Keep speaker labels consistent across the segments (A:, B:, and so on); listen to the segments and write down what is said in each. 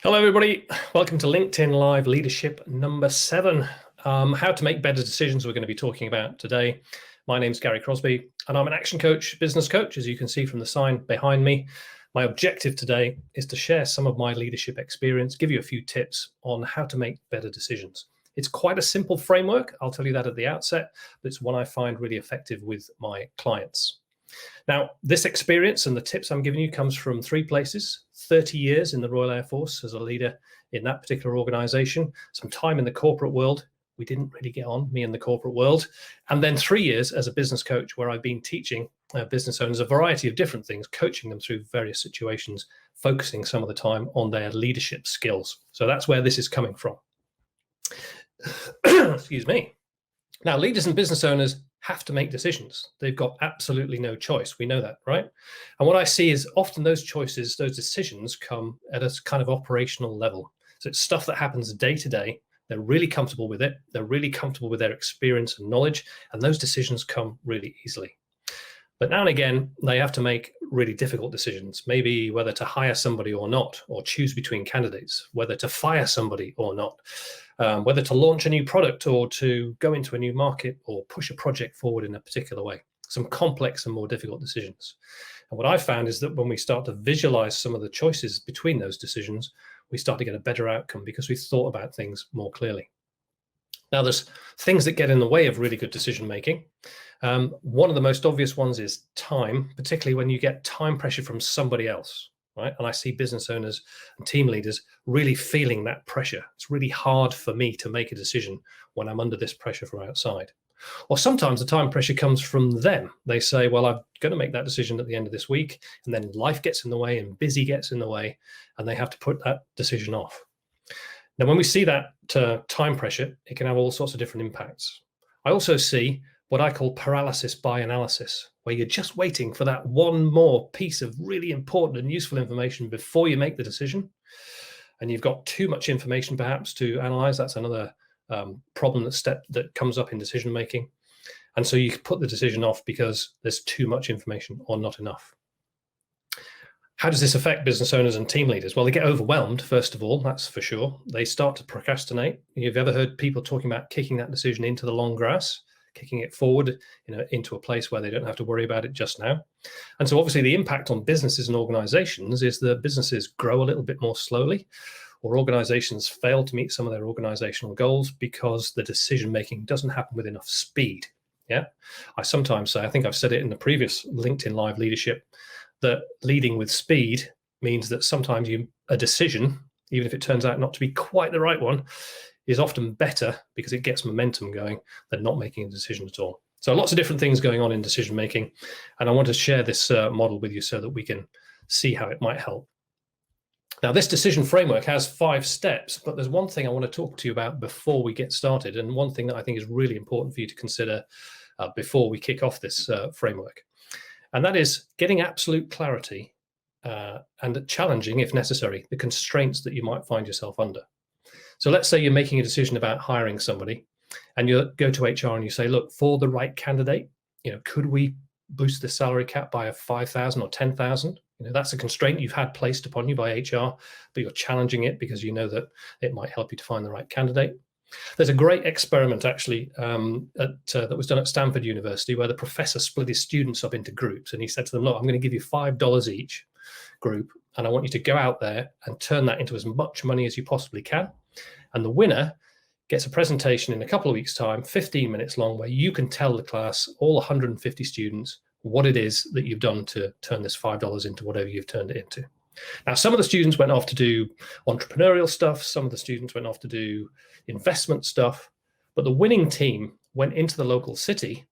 A: Hello, everybody. Welcome to LinkedIn Live Leadership number 7. How to make better decisions we're going to be talking about today. My name's Garry Crosby, and I'm an action coach, business coach, as you can see from the sign behind me. My objective today is to share some of my leadership experience, give you a few tips on how to make better decisions. It's quite a simple framework, I'll tell you that at the outset, but it's one I find really effective with my clients. Now, this experience and the tips I'm giving you comes from 3 places: 30 years in the Royal Air Force as a leader in that particular organization, some time in the corporate world. We didn't really get on, me and the corporate world. And then 3 years as a business coach, where I've been teaching business owners a variety of different things, coaching them through various situations, focusing some of the time on their leadership skills. So that's where this is coming from. Excuse me. Now, leaders and business owners have to make decisions. They've got absolutely no choice. We know that, right? And what I see is often those choices, those decisions come at a kind of operational level. So it's stuff that happens day to day. They're really comfortable with it. They're really comfortable with their experience and knowledge, and those decisions come really easily. But now and again, they have to make really difficult decisions, maybe whether to hire somebody or not, or choose between candidates, whether to fire somebody or not, whether to launch a new product or to go into a new market or push a project forward in a particular way. Some complex and more difficult decisions. And what I found is that when we start to visualize some of the choices between those decisions, we start to get a better outcome because we've thought about things more clearly. Now, there's things that get in the way of really good decision making. One of the most obvious ones is time, particularly when you get time pressure from somebody else, right? And I see business owners and team leaders really feeling that pressure. It's really hard for me to make a decision when I'm under this pressure from outside. Or sometimes the time pressure comes from them. They say, well, I'm going to make that decision at the end of this week, and then life gets in the way and busy gets in the way, and they have to put that decision off. Now, when we see that time pressure, it can have all sorts of different impacts. I also see what I call paralysis by analysis, where you're just waiting for that one more piece of really important and useful information before you make the decision. And you've got too much information perhaps to analyze. That's another problem that comes up in decision making. And so you put the decision off because there's too much information or not enough. How does this affect business owners and team leaders? Well, they get overwhelmed, first of all, that's for sure. They start to procrastinate. You've ever heard people talking about kicking that decision into the long grass, kicking it forward, into a place where they don't have to worry about it just now. And so obviously the impact on businesses and organizations is that businesses grow a little bit more slowly, or organizations fail to meet some of their organizational goals because the decision-making doesn't happen with enough speed. Yeah, I sometimes say, I think I've said it in the previous LinkedIn Live Leadership, that leading with speed means that sometimes a decision, even if it turns out not to be quite the right one, is often better because it gets momentum going than not making a decision at all. So lots of different things going on in decision making, and I want to share this model with you so that we can see how it might help. Now, this decision framework has 5 steps, but there's one thing I want to talk to you about before we get started, and one thing that I think is really important for you to consider before we kick off this framework. And that is getting absolute clarity and challenging, if necessary, the constraints that you might find yourself under. So let's say you're making a decision about hiring somebody, and you go to HR and you say, look, for the right candidate, could we boost the salary cap by 5,000 or 10,000? That's a constraint you've had placed upon you by HR, but you're challenging it because you know that it might help you to find the right candidate. There's a great experiment actually that was done at Stanford University, where the professor split his students up into groups, and he said to them, look, I'm going to give you $5 each group, and I want you to go out there and turn that into as much money as you possibly can. And the winner gets a presentation in a couple of weeks' time, 15 minutes long, where you can tell the class, all 150 students, what it is that you've done to turn this $5 into whatever you've turned it into. Now, some of the students went off to do entrepreneurial stuff. Some of the students went off to do investment stuff. But the winning team went into the local city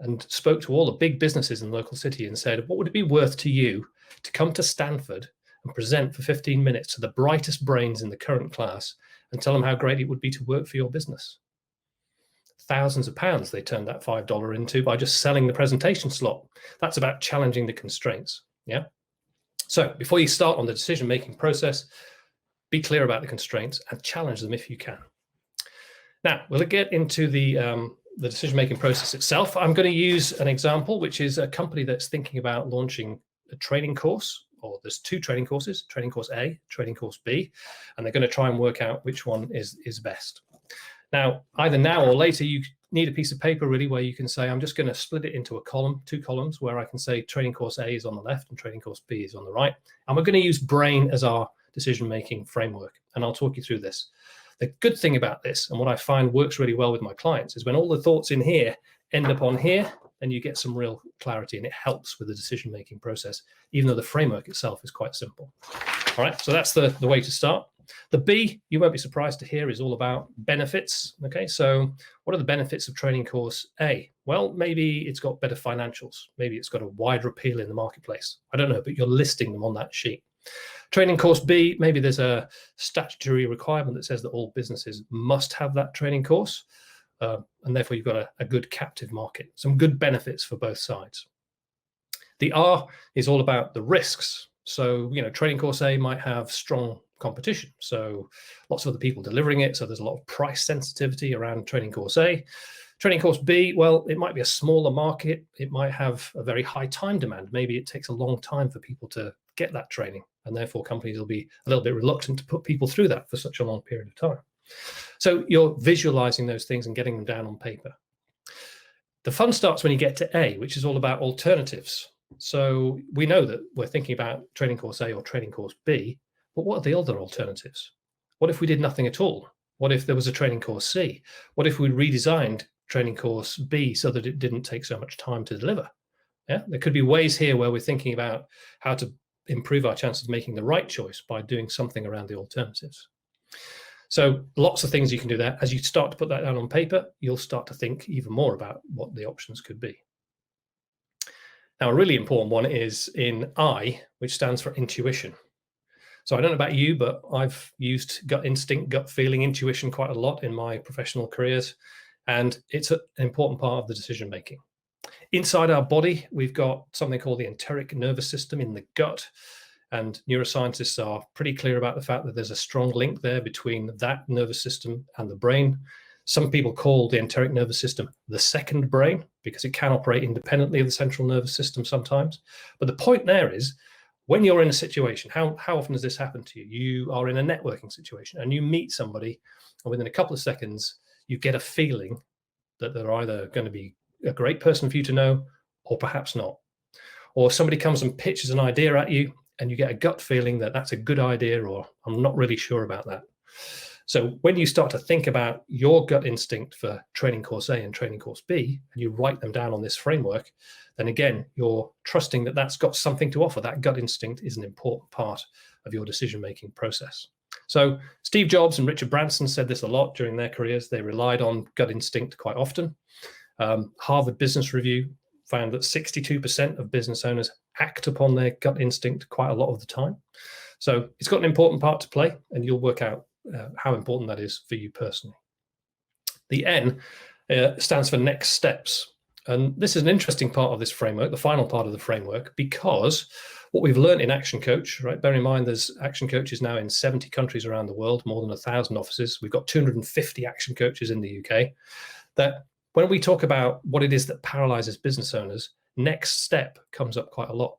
A: and spoke to all the big businesses in the local city and said, what would it be worth to you to come to Stanford and present for 15 minutes to the brightest brains in the current class and tell them how great it would be to work for your business? Thousands of pounds they turned that $5 into by just selling the presentation slot. That's about challenging the constraints. Yeah. So before you start on the decision-making process, be clear about the constraints and challenge them if you can. Now, we'll get into the decision-making process itself. I'm going to use an example, which is a company that's thinking about launching a training course or there's two training courses, training course A, training course B, and they're going to try and work out which one is best. Now, either now or later, you need a piece of paper really where you can say, I'm just going to split it into two columns, where I can say training course A is on the left and training course B is on the right. And we're going to use brain as our decision-making framework. And I'll talk you through this. The good thing about this, and what I find works really well with my clients, is when all the thoughts in here end up on here, then you get some real clarity, and it helps with the decision-making process, even though the framework itself is quite simple. All right, so that's the way to start. The B, you won't be surprised to hear, is all about benefits. Okay, so what are the benefits of training course A? Well, maybe it's got better financials. Maybe it's got a wider appeal in the marketplace. I don't know, but you're listing them on that sheet. Training course B, maybe there's a statutory requirement that says that all businesses must have that training course. And therefore, you've got a good captive market, some good benefits for both sides. The R is all about the risks. So, training course A might have strong competition. So lots of other people delivering it. So there's a lot of price sensitivity around training course A. Training course B, well, it might be a smaller market. It might have a very high time demand. Maybe it takes a long time for people to get that training. And therefore, companies will be a little bit reluctant to put people through that for such a long period of time. So you're visualizing those things and getting them down on paper. The fun starts when you get to A, which is all about alternatives. So we know that we're thinking about training course A or training course B, but what are the other alternatives? What if we did nothing at all? What if there was a training course C? What if we redesigned training course B so that it didn't take so much time to deliver? Yeah, there could be ways here where we're thinking about how to improve our chances of making the right choice by doing something around the alternatives. So lots of things you can do there. As you start to put that down on paper, you'll start to think even more about what the options could be. Now, a really important one is in I, which stands for intuition. So I don't know about you, but I've used gut instinct, gut feeling, intuition quite a lot in my professional careers, and it's an important part of the decision making. Inside our body, we've got something called the enteric nervous system in the gut, and neuroscientists are pretty clear about the fact that there's a strong link there between that nervous system and the brain. Some people call the enteric nervous system the second brain because it can operate independently of the central nervous system sometimes. But the point there is, when you're in a situation, how often does this happen to you? You are in a networking situation and you meet somebody, and within a couple of seconds, you get a feeling that they're either going to be a great person for you to know or perhaps not. Or somebody comes and pitches an idea at you and you get a gut feeling that that's a good idea, or I'm not really sure about that. So when you start to think about your gut instinct for training course A and training course B, and you write them down on this framework, then again, you're trusting that that's got something to offer. That gut instinct is an important part of your decision-making process. So Steve Jobs and Richard Branson said this a lot during their careers. They relied on gut instinct quite often. Harvard Business Review found that 62% of business owners act upon their gut instinct quite a lot of the time. So it's got an important part to play, and you'll work out how important that is for you personally. The N stands for next steps. And this is an interesting part of this framework, the final part of the framework, because what we've learned in Action Coach, right? Bear in mind, there's Action Coaches now in 70 countries around the world, more than 1,000 offices. We've got 250 Action Coaches in the UK. That when we talk about what it is that paralyzes business owners, next step comes up quite a lot.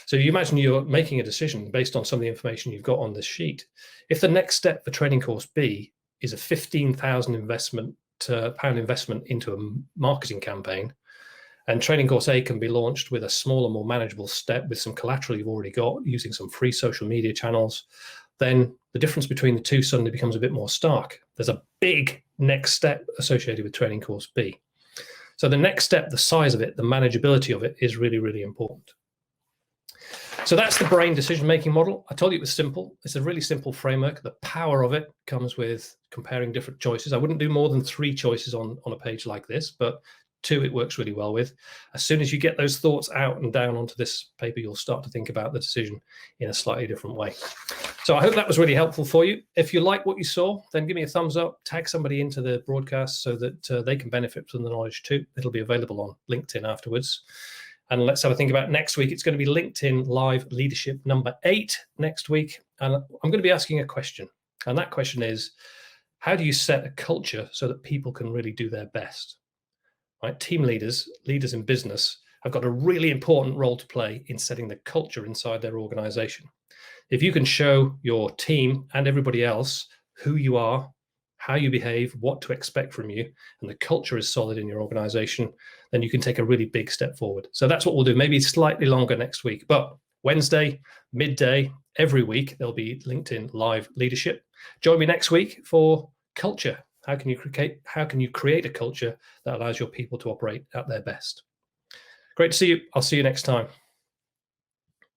A: So you imagine you're making a decision based on some of the information you've got on this sheet. If the next step for training course B is a £15,000 pound investment into a marketing campaign, and training course A can be launched with a smaller, more manageable step with some collateral you've already got using some free social media channels, then the difference between the two suddenly becomes a bit more stark. There's a big next step associated with training course B. So the next step, the size of it, the manageability of it is really, really important. So that's the brain decision-making model. I told you it was simple. It's a really simple framework. The power of it comes with comparing different choices. I wouldn't do more than 3 choices on a page like this, but 2 it works really well with. As soon as you get those thoughts out and down onto this paper, you'll start to think about the decision in a slightly different way. So I hope that was really helpful for you. If you like what you saw, then give me a thumbs up, tag somebody into the broadcast so that they can benefit from the knowledge too. It'll be available on LinkedIn afterwards. And let's have a think about next week. It's going to be LinkedIn Live Leadership number 8 next week. And I'm going to be asking a question. And that question is, how do you set a culture so that people can really do their best? Right? Team leaders, leaders in business, have got a really important role to play in setting the culture inside their organization. If you can show your team and everybody else who you are, how you behave, what to expect from you, and the culture is solid in your organization, then you can take a really big step forward. So that's what we'll do. Maybe slightly longer next week, but Wednesday, midday, every week, there'll be LinkedIn Live Leadership. Join me next week for culture. How can you create a culture that allows your people to operate at their best? Great to see you. I'll see you next time.